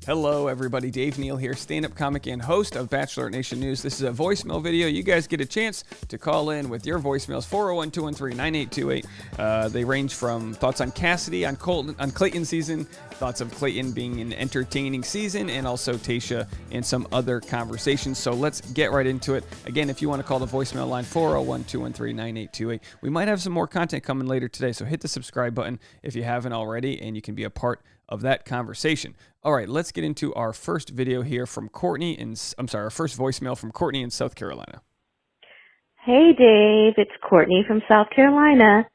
Hello, everybody. Dave Neal here, stand-up comic and host of Bachelor Nation News. This is a voicemail video. You guys get a chance to call in with your voicemails, 401-213-9828. They range from thoughts on Cassidy, on Clayton season, thoughts of Clayton being an entertaining season, and also Tayshia and some other conversations. So let's get right into it. Again, if you want to call the voicemail line, 401-213-9828. We might have some more content coming later today, so hit the subscribe button if you haven't already, and you can be a part of that conversation. All right, let's get into our first video here from Courtney our first voicemail from Courtney in South Carolina. Hey Dave, it's Courtney from South Carolina.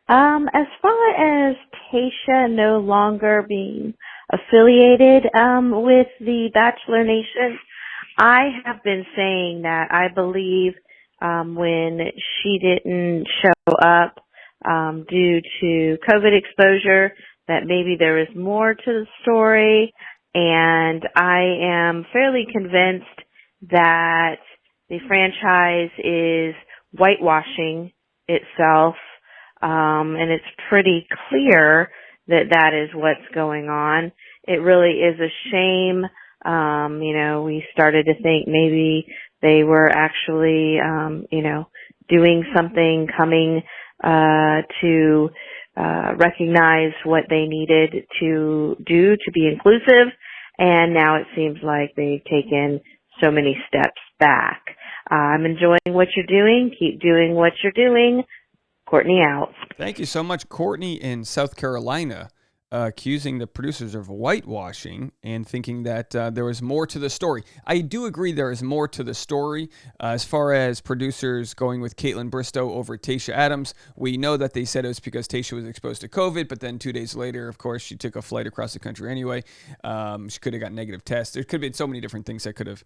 As far as Tayshia no longer being affiliated with the Bachelor Nation, I have been saying that I believe when she didn't show up due to COVID exposure, that maybe there is more to the story, and I am fairly convinced that the franchise is whitewashing itself, and it's pretty clear that that is what's going on. It really is a shame. We started to think maybe they were actually, doing something, coming to recognize what they needed to do to be inclusive, and now it seems like they've taken so many steps back. I'm enjoying what you're doing. Keep doing what you're doing. Courtney out. Thank you so much, Courtney in South Carolina, accusing the producers of whitewashing and thinking that there was more to the story. I do agree there is more to the story. As far as producers going with Kaitlyn Bristowe over Tayshia Adams, we know that they said it was because Tayshia was exposed to COVID, but then 2 days later, of course, she took a flight across the country anyway. She could have got negative tests. There could have been so many different things that could have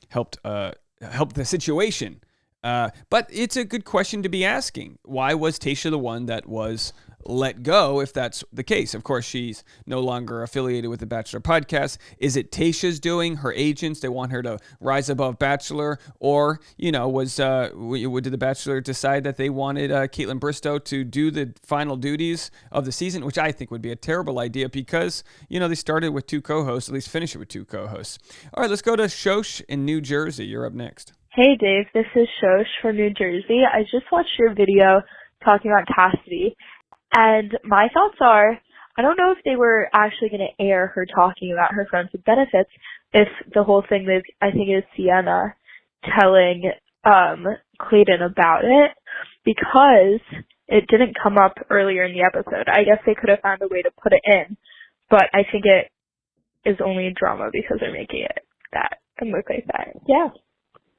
helped the situation. But it's a good question to be asking. Why was Tayshia the one that was let go, if that's the case? Of course, she's no longer affiliated with the Bachelor podcast. Is it Tayshia's doing, her agents? They want her to rise above Bachelor? Or, did the Bachelor decide that they wanted Kaitlyn Bristowe to do the final duties of the season, which I think would be a terrible idea because, they started with two co-hosts, at least finish it with two co-hosts. All right, let's go to Shosh in New Jersey. You're up next. Hey Dave, this is Shosh from New Jersey. I just watched your video talking about Cassidy, and my thoughts are, I don't know if they were actually going to air her talking about her friends with benefits, if the whole thing is, I think it is Sienna telling Clayton about it, because it didn't come up earlier in the episode. I guess they could have found a way to put it in, but I think it is only drama because they're making it that and look like that. Yeah.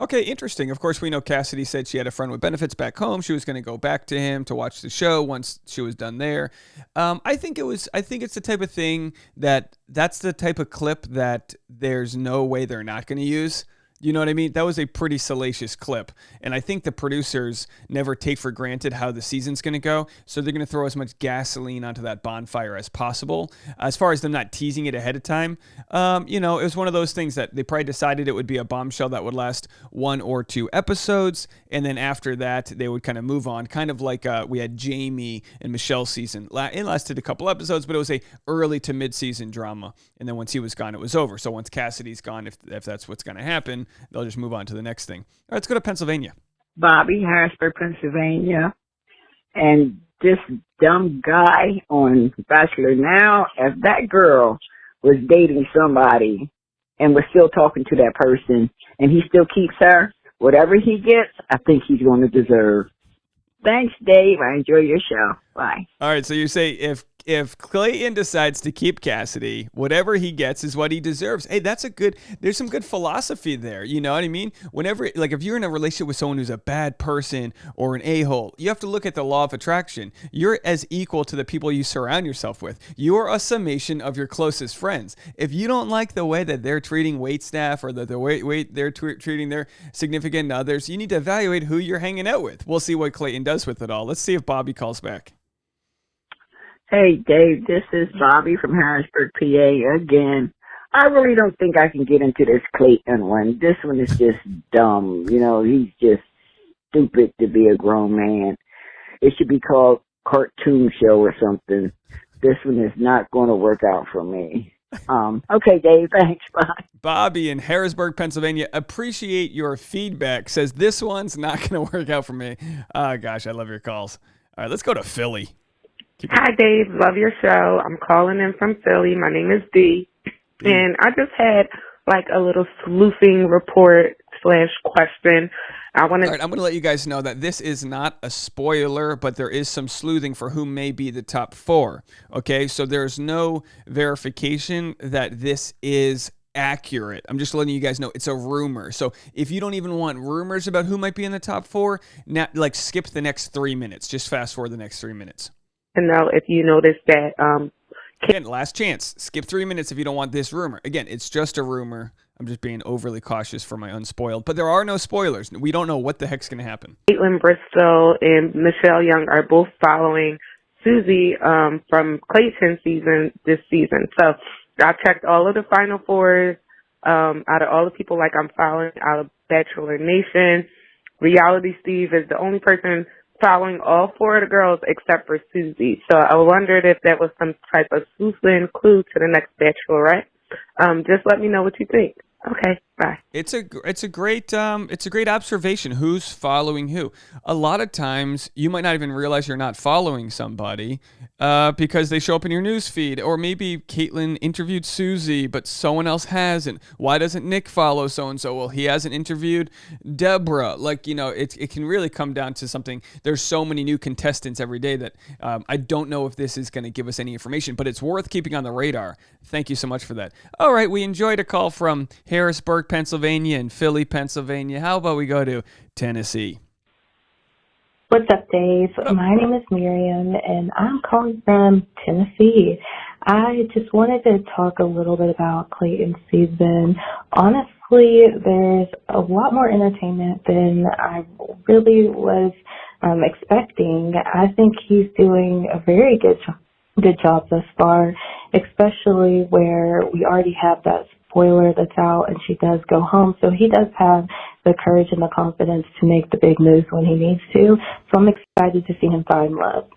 Okay, interesting. Of course, we know Cassidy said she had a friend with benefits back home. She was going to go back to him to watch the show once she was done there. I think it's the type of thing that's the type of clip that there's no way they're not going to use. You know what I mean? That was a pretty salacious clip. And I think the producers never take for granted how the season's going to go. So they're going to throw as much gasoline onto that bonfire as possible. As far as them not teasing it ahead of time, it was one of those things that they probably decided it would be a bombshell that would last 1 or 2 episodes. And then after that, they would kind of move on. Kind of like we had Jamie and Michelle's season. It lasted a couple episodes, but it was a early to mid-season drama. And then once he was gone, it was over. So once Cassidy's gone, if that's what's going to happen, they'll just move on to the next thing. All right, let's go to Pennsylvania. Bobby, Harrisburg, Pennsylvania. And this dumb guy on Bachelor now, if that girl was dating somebody and was still talking to that person and he still keeps her, whatever he gets, I think he's going to deserve. Thanks, Dave. I enjoy your show. Bye. All right, so you say if Clayton decides to keep Cassidy, whatever he gets is what he deserves. Hey, there's some good philosophy there. You know what I mean? Whenever, like, if you're in a relationship with someone who's a bad person or an a-hole, you have to look at the law of attraction. You're as equal to the people you surround yourself with. You're a summation of your closest friends. If you don't like the way that they're treating wait staff or the way they're treating their significant others, you need to evaluate who you're hanging out with. We'll see what Clayton does with it all. Let's see if Bobby calls back. Hey, Dave, this is Bobby from Harrisburg, PA again. I really don't think I can get into this Clayton one. This one is just dumb. He's just stupid to be a grown man. It should be called Cartoon Show or something. This one is not going to work out for me. Okay, Dave, thanks. Bye. Bobby in Harrisburg, Pennsylvania, appreciate your feedback. Says this one's not going to work out for me. Oh, gosh, I love your calls. All right, let's go to Philly. Hi, Dave. Love your show. I'm calling in from Philly. My name is Dee. And I just had like a little sleuthing report / question. All right, I'm going to let you guys know that this is not a spoiler, but there is some sleuthing for who may be the top 4. Okay, so there's no verification that this is accurate. I'm just letting you guys know it's a rumor. So if you don't even want rumors about who might be in the top 4, now, like, skip the next 3 minutes. Just fast forward the next 3 minutes. To know if you noticed that. Again, last chance. Skip 3 minutes if you don't want this rumor. Again, it's just a rumor. I'm just being overly cautious for my unspoiled. But there are no spoilers. We don't know what the heck's going to happen. Caitlin Bristol and Michelle Young are both following Susie from Clayton this season. So I checked all of the Final Fours out of all the people like I'm following out of Bachelor Nation. Reality Steve is the only person following all 4 of the girls except for Susie. So I wondered if that was some type of sleuthing clue to the next Bachelorette. Just let me know what you think. Okay, bye. It's a great observation. Who's following who? A lot of times you might not even realize you're not following somebody because they show up in your news feed, or maybe Caitlin interviewed Susie, but someone else hasn't. Why doesn't Nick follow so and so? Well, he hasn't interviewed Deborah. Like, it can really come down to something. There's so many new contestants every day that I don't know if this is going to give us any information, but it's worth keeping on the radar. Thank you so much for that. All right, we enjoyed a call from Harrisburg, Pennsylvania, and Philly, Pennsylvania. How about we go to Tennessee? What's up, Dave? My name is Miriam, and I'm calling from Tennessee. I just wanted to talk a little bit about Clayton's season. Honestly, there's a lot more entertainment than I really was expecting. I think he's doing a very good job thus far, especially where we already have that spoiler that's out and she does go home. So he does have the courage and the confidence to make the big moves when he needs to. So I'm excited to see him find love.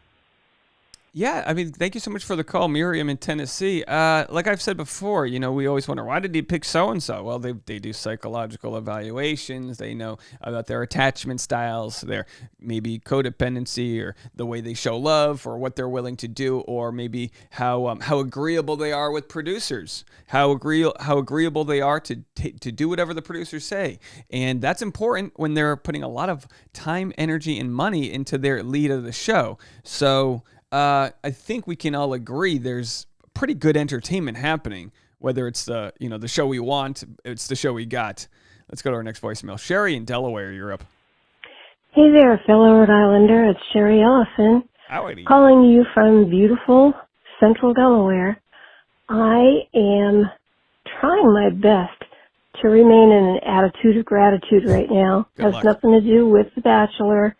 Yeah, I mean, thank you so much for the call, Miriam in Tennessee. Like I've said before, we always wonder, why did he pick so-and-so? Well, they do psychological evaluations. They know about their attachment styles, their maybe codependency, or the way they show love, or what they're willing to do, or maybe how agreeable they are with producers, how agreeable they are to do whatever the producers say. And that's important when they're putting a lot of time, energy, and money into their lead of the show. So I think we can all agree there's pretty good entertainment happening, whether it's the show we want, it's the show we got. Let's go to our next voicemail. Sherry in Delaware, you're up. Hey there, fellow Rhode Islander. It's Sherry Ellison. Howdy. Calling you from beautiful central Delaware. I am trying my best to remain in an attitude of gratitude right now. It has nothing to do with The Bachelor.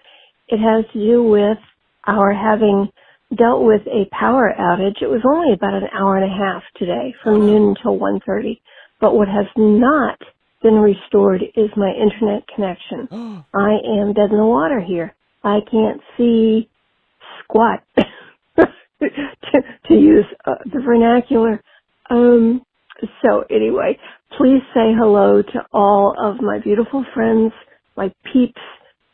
It has to do with our having dealt with a power outage. It was only about an hour and a half today, from noon until 1:30. But what has not been restored is my internet connection. I am dead in the water here. I can't see squat, to use the vernacular. So anyway, please say hello to all of my beautiful friends, my peeps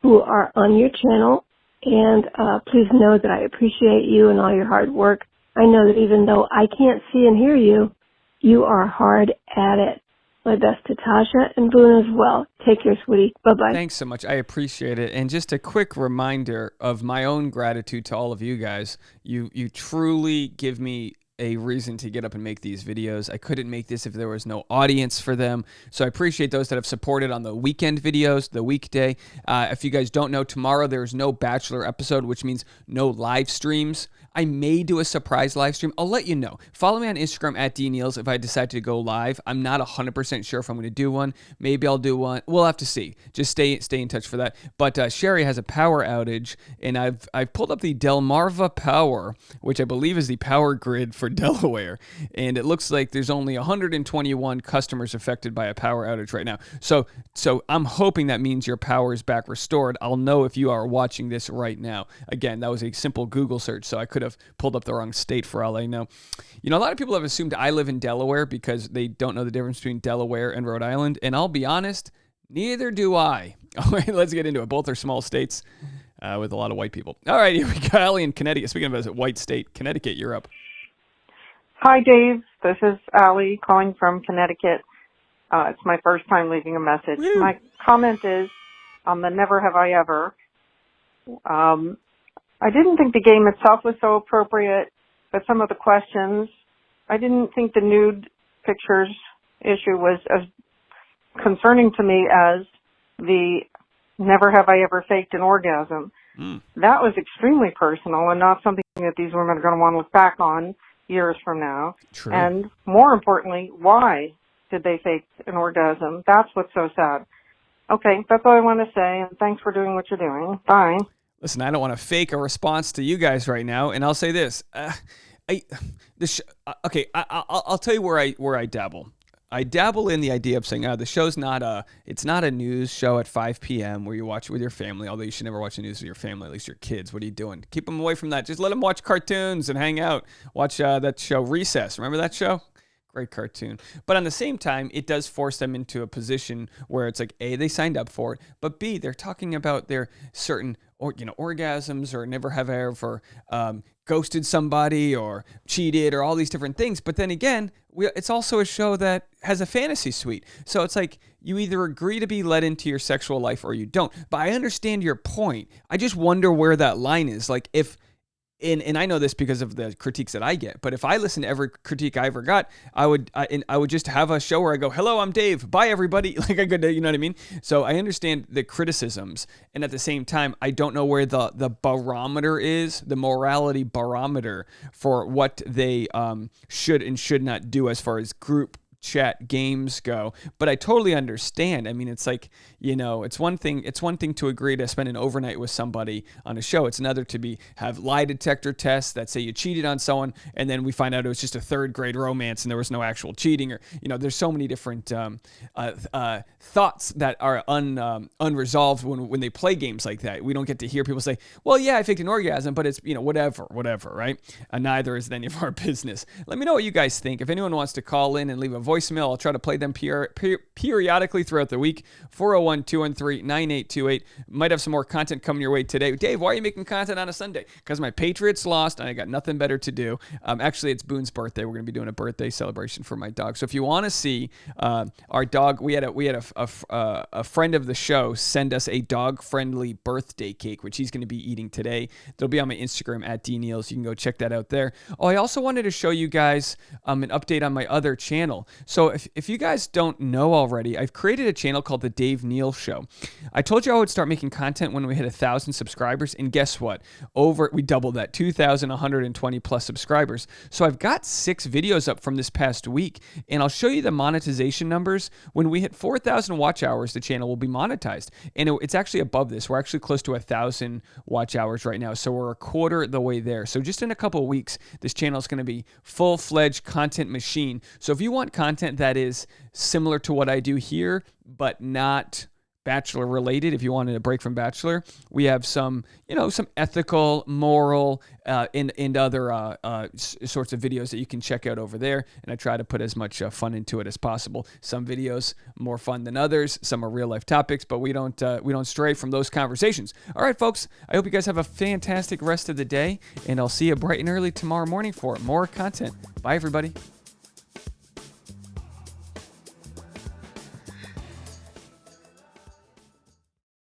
who are on your channel. And please know that I appreciate you and all your hard work. I know that even though I can't see and hear you, you are hard at it. My best to Tasha and Boone as well. Take care, sweetie. Bye-bye. Thanks so much. I appreciate it. And just a quick reminder of my own gratitude to all of you guys. You truly give me a reason to get up and make these videos. I couldn't make this if there was no audience for them. So I appreciate those that have supported on the weekend videos, the weekday. If you guys don't know, tomorrow there's no Bachelor episode, which means no live streams. I may do a surprise live stream. I'll let you know. Follow me on Instagram at DNeals if I decide to go live. I'm not 100% sure if I'm going to do one. Maybe I'll do one. We'll have to see. Just stay in touch for that. But Sherry has a power outage, and I've pulled up the Delmarva Power, which I believe is the power grid for for Delaware, and it looks like there's only 121 customers affected by a power outage right now. So I'm hoping that means your power is back restored. I'll know if you are watching this right now. Again, that was a simple Google search, so I could have pulled up the wrong state for all I know. You know, a lot of people have assumed I live in Delaware because they don't know the difference between Delaware and Rhode Island, and I'll be honest, neither do I. All right, let's get into it. Both are small states with a lot of white people. All right, here we go. Allie in Connecticut. Speaking of a white state, Connecticut, you're up. Hi, Dave. This is Allie calling from Connecticut. It's my first time leaving a message. Woo. My comment is on the Never Have I Ever. I didn't think the game itself was so appropriate, but some of the questions, I didn't think the nude pictures issue was as concerning to me as the never have I ever faked an orgasm. That was extremely personal and not something that these women are going to want to look back on years from now. True. And more importantly, why did they fake an orgasm? That's what's so sad. Okay, that's all I want to say, and thanks for doing what you're doing. Bye. Listen, I don't want to fake a response to you guys right now, and I'll say this. I'll tell you where I dabble. I dabble in the idea of saying, the show's it's not a news show at 5 p.m. where you watch it with your family, although you should never watch the news with your family, at least your kids. What are you doing? Keep them away from that. Just let them watch cartoons and hang out. Watch that show, Recess. Remember that show? Great cartoon. But on the same time, it does force them into a position where it's like, A, they signed up for it, but B, they're talking about their certain orgasms or never have I ever ghosted somebody or cheated or all these different things. But then again, it's also a show that has a fantasy suite. So it's like you either agree to be let into your sexual life or you don't. But I understand your point. I just wonder where that line is. Like if, and I know this because of the critiques that I get, but if I listen to every critique I ever got, I would just have a show where I go, hello, I'm Dave. Bye, everybody. Like I could, you know what I mean? So I understand the criticisms. And at the same time, I don't know where the barometer is, the morality barometer for what they should and should not do as far as group chat games go. But I totally understand. I mean, it's like, it's one thing to agree to spend an overnight with somebody on a show. It's another to have lie detector tests that say you cheated on someone and then we find out it was just a third grade romance and there was no actual cheating, or there's so many different thoughts that are unresolved when they play games like that. We don't get to hear people say, well, yeah, I faked an orgasm, but it's whatever, right? Neither is any of our business. Let me know what you guys think. If anyone wants to call in and leave a voicemail, I'll try to play them periodically throughout the week. 401-213-9828. Might have some more content coming your way today. Dave, why are you making content on a Sunday? Because my Patriots lost and I got nothing better to do. Actually, it's Boone's birthday. We're going to be doing a birthday celebration for my dog. So if you want to see our dog, we had a friend of the show send us a dog-friendly birthday cake, which he's going to be eating today. It'll be on my Instagram at DNeal, so you can go check that out there. Oh, I also wanted to show you guys an update on my other channel. So if you guys don't know already, I've created a channel called The Dave Neal Show. I told you I would start making content when we hit 1,000 subscribers, and guess what? We doubled that, 2,120 plus subscribers. So I've got 6 videos up from this past week, and I'll show you the monetization numbers. When we hit 4,000 watch hours, the channel will be monetized, and it's actually above this. We're actually close to 1,000 watch hours right now, so we're a quarter the way there. So just in a couple of weeks, this channel is going to be full-fledged content machine. So if you want content that is similar to what I do here, but not Bachelor related, if you wanted a break from Bachelor, we have some ethical, moral, and other sorts of videos that you can check out over there. And I try to put as much fun into it as possible. Some videos more fun than others. Some are real life topics, but we don't stray from those conversations. All right, folks. I hope you guys have a fantastic rest of the day, and I'll see you bright and early tomorrow morning for more content. Bye, everybody.